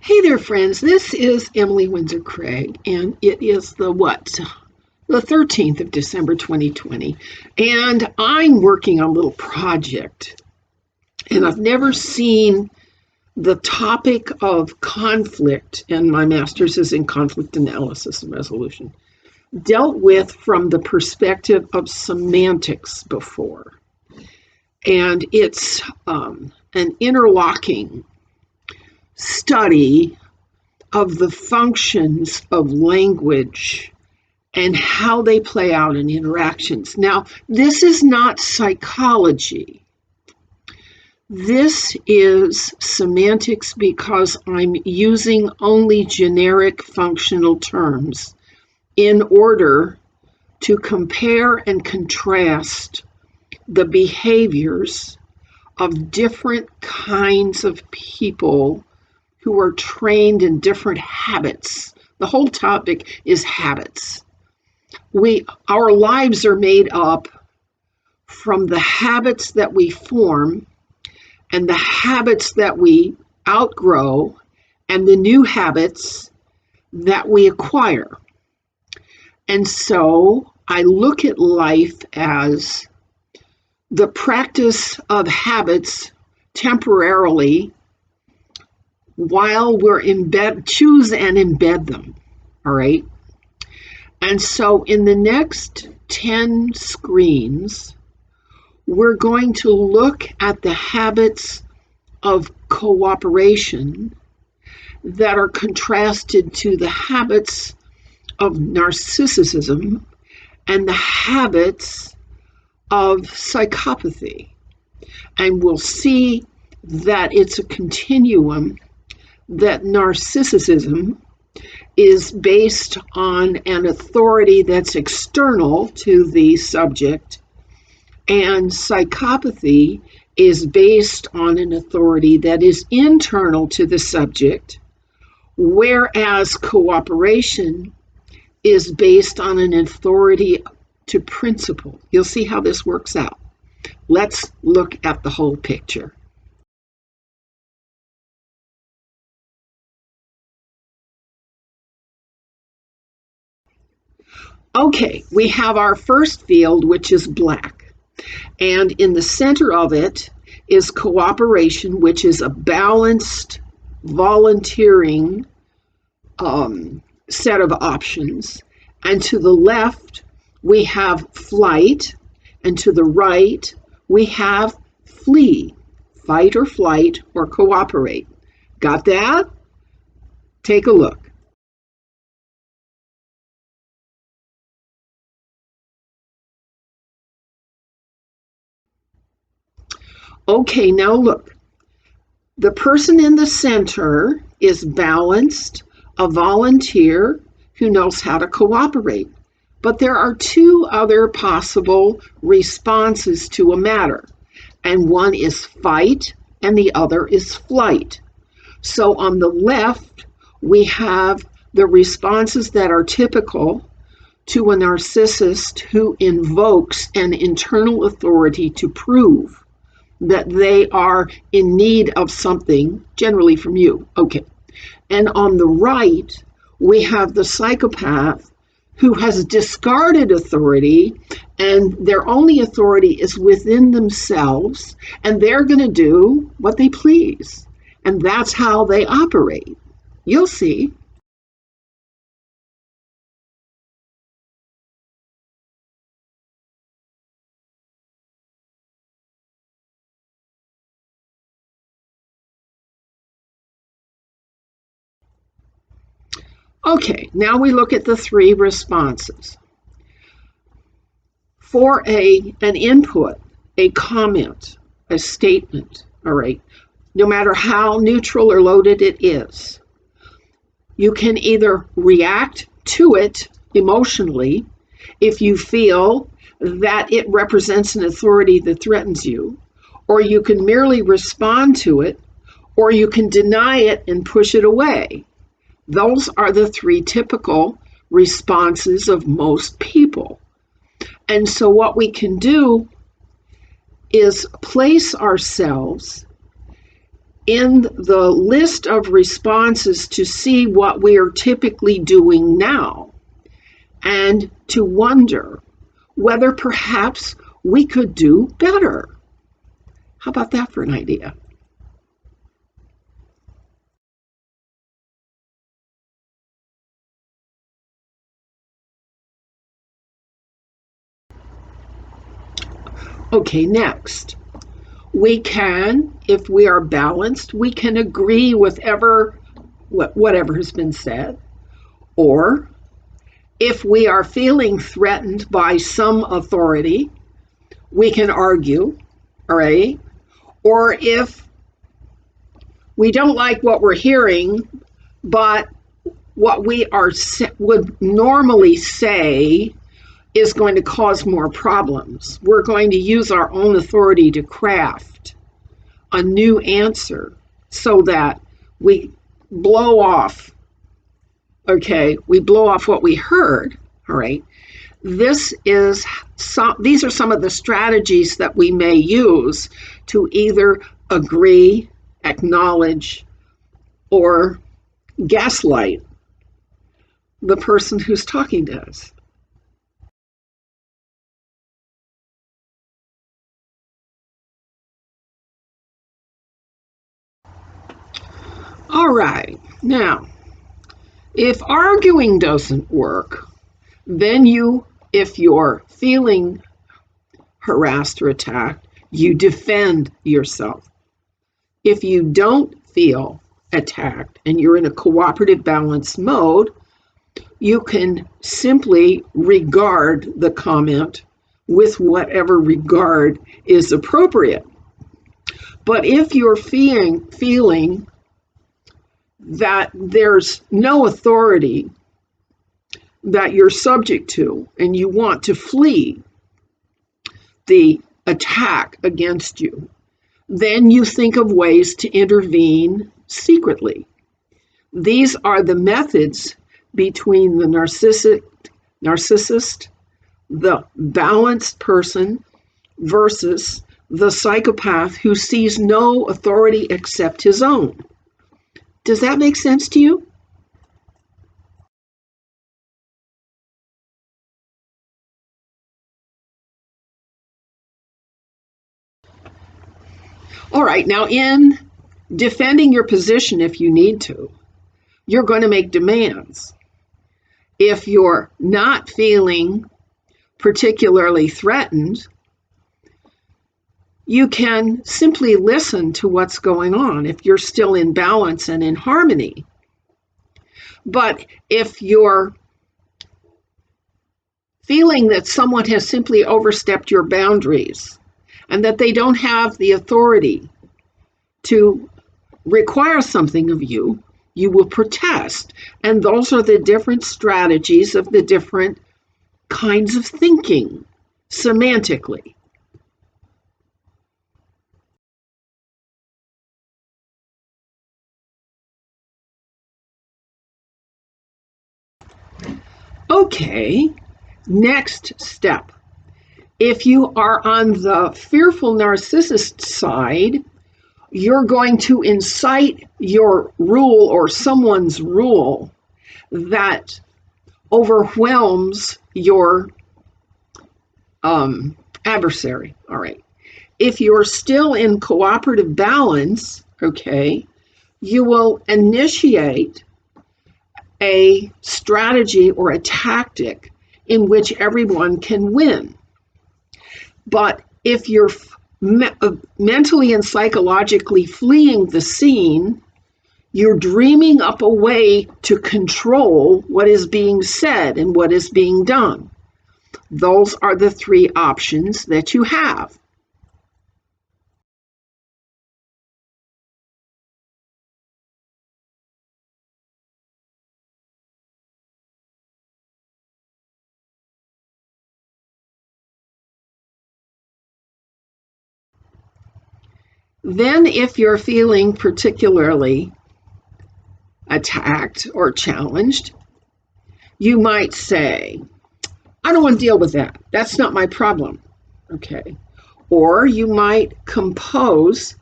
Hey there, friends. This is Emily Windsor Craig, and it is the 13th of December 2020. And I'm working on a little project, and I've never seen the topic of conflict, and my master's is in conflict analysis and resolution, dealt with from the perspective of semantics before. And it's an interlocking study of the functions of language and how they play out in interactions. Now, this is not psychology. This is semantics because I'm using only generic functional terms in order to compare and contrast the behaviors of different kinds of people who are trained in different habits. The whole topic is habits. Our lives are made up from the habits that we form and the habits that we outgrow and the new habits that we acquire. And so I look at life as the practice of habits temporarily while we're choose and embed them, all right? And so in the next 10 screens, we're going to look at the habits of cooperation that are contrasted to the habits of narcissism and the habits of psychopathy. And we'll see that it's a continuum, that narcissism is based on an authority that's external to the subject, and psychopathy is based on an authority that is internal to the subject, whereas cooperation is based on an authority to principle. You'll see how this works out. Let's look at the whole picture. Okay, we have our first field, which is black. And in the center of it is cooperation, which is a balanced, volunteering set of options. And to the left, we have flight. And to the right, we have flee, fight or flight or cooperate. Got that? Take a look. Okay, now look. The person in the center is balanced, a volunteer who knows how to cooperate. But there are two other possible responses to a matter, and one is fight and the other is flight. So on the left, we have the responses that are typical to a narcissist who invokes an internal authority to prove that they are in need of something, generally from you. Okay. And on the right, we have the psychopath who has discarded authority, and their only authority is within themselves, and they're going to do what they please. And that's how they operate. You'll see. Okay, now we look at the three responses. For an input, a comment, a statement, all right, no matter how neutral or loaded it is, you can either react to it emotionally if you feel that it represents an authority that threatens you, or you can merely respond to it, or you can deny it and push it away. Those are the three typical responses of most people. And so what we can do is place ourselves in the list of responses to see what we are typically doing now and to wonder whether perhaps we could do better. How about that for an idea? Okay, next. We can, if we are balanced, we can agree with whatever has been said. Or if we are feeling threatened by some authority, we can argue, all right? Or if we don't like what we're hearing, but what we would normally say is going to cause more problems, we're going to use our own authority to craft a new answer so that we blow off, we blow off what we heard, all right? These are some of the strategies that we may use to either agree, acknowledge, or gaslight the person who's talking to us. All right, now, if arguing doesn't work, then if you're feeling harassed or attacked, you defend yourself. If you don't feel attacked and you're in a cooperative balance mode, you can simply regard the comment with whatever regard is appropriate. But if you're feeling that there's no authority that you're subject to and you want to flee the attack against you, then you think of ways to intervene secretly. These are the methods between the narcissist, the balanced person, versus the psychopath who sees no authority except his own. Does that make sense to you? All right, now in defending your position, if you need to, you're going to make demands. If you're not feeling particularly threatened, you can simply listen to what's going on if you're still in balance and in harmony. But if you're feeling that someone has simply overstepped your boundaries and that they don't have the authority to require something of you, you will protest. And those are the different strategies of the different kinds of thinking semantically. Okay, next step. If you are on the fearful narcissist side, you're going to incite your rule or someone's rule that overwhelms your adversary. All right. If you're still in cooperative balance, you will initiate a strategy or a tactic in which everyone can win. But if you're mentally and psychologically fleeing the scene, you're dreaming up a way to control what is being said and what is being done. Those are the three options that you have. Then, if you're feeling particularly attacked or challenged, you might say, I don't want to deal with that. That's not my problem. Or you might compose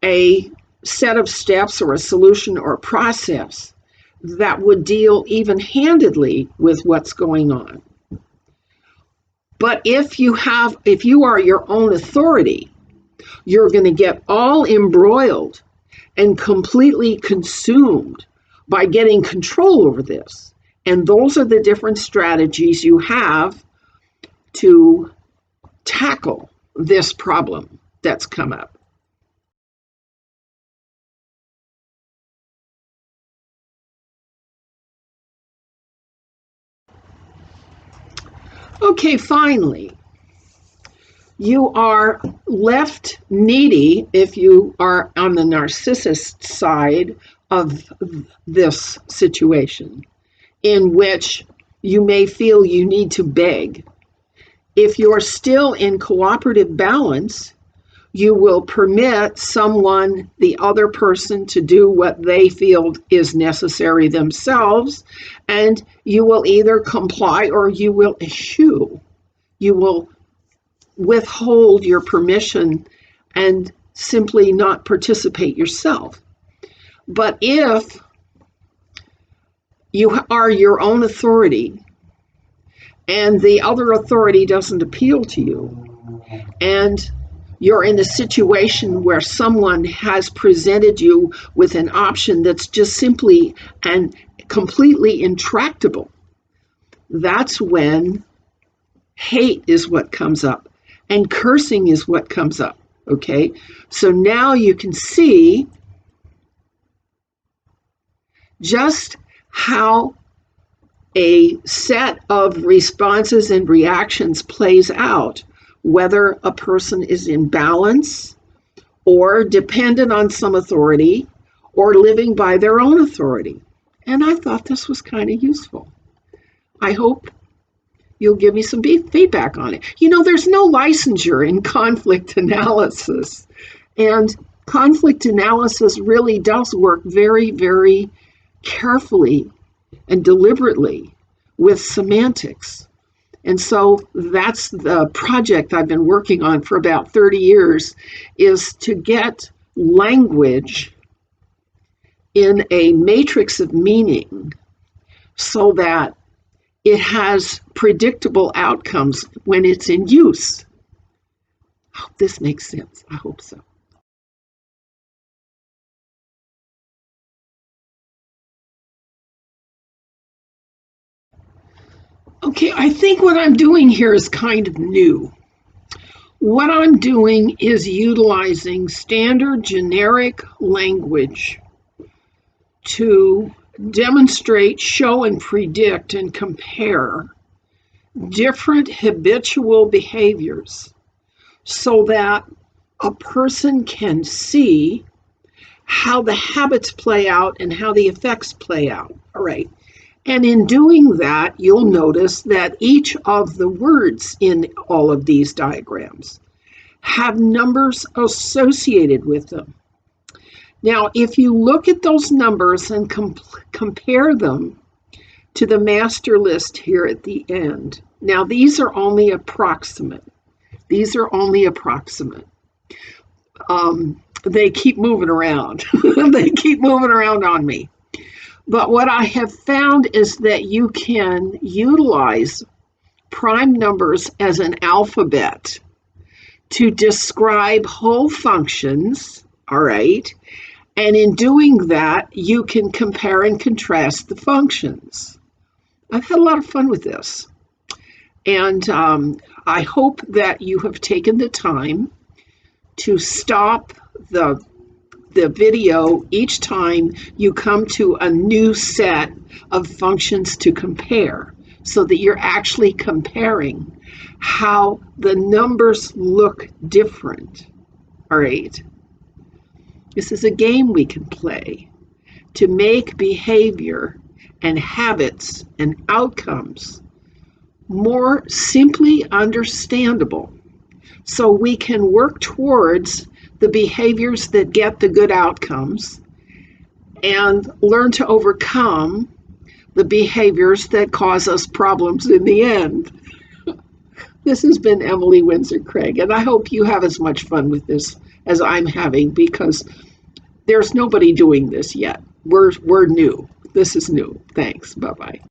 a set of steps or a solution or a process that would deal even-handedly with what's going on. But if you are your own authority, you're going to get all embroiled and completely consumed by getting control over this. And those are the different strategies you have to tackle this problem that's come up. Okay, finally, you are left needy if you are on the narcissist side of this situation, in which you may feel you need to beg. If you're still in cooperative balance, you will permit the other person, to do what they feel is necessary themselves, and you will either comply or you will eschew. You will withhold your permission and simply not participate yourself. But if you are your own authority and the other authority doesn't appeal to you, and you're in a situation where someone has presented you with an option that's just simply and completely intractable, that's when hate is what comes up and cursing is what comes up. Okay, so now you can see just how a set of responses and reactions plays out, whether a person is in balance or dependent on some authority or living by their own authority. And I thought this was kind of useful. I hope you'll give me some feedback on it. There's no licensure in conflict analysis. And conflict analysis really does work very, very carefully and deliberately with semantics. And so that's the project I've been working on for about 30 years, is to get language in a matrix of meaning so that it has predictable outcomes when it's in use. I hope this makes sense. I hope so. Okay, I think what I'm doing here is kind of new. What I'm doing is utilizing standard generic language to demonstrate, show, and predict and compare different habitual behaviors so that a person can see how the habits play out and how the effects play out. All right. And in doing that, you'll notice that each of the words in all of these diagrams have numbers associated with them. Now, if you look at those numbers and compare them to the master list here at the end, now these are only approximate. These are only approximate. They keep moving around. They keep moving around on me. But what I have found is that you can utilize prime numbers as an alphabet to describe whole functions, all right? And in doing that, you can compare and contrast the functions. I've had a lot of fun with this. And I hope that you have taken the time to stop the video each time you come to a new set of functions to compare, so that you're actually comparing how the numbers look different. All right. This is a game we can play to make behavior and habits and outcomes more simply understandable, so we can work towards the behaviors that get the good outcomes and learn to overcome the behaviors that cause us problems in the end. This has been Emily Windsor Craig, and I hope you have as much fun with this as I'm having, because There's nobody doing this yet. We're new. This is new. Thanks. Bye-bye.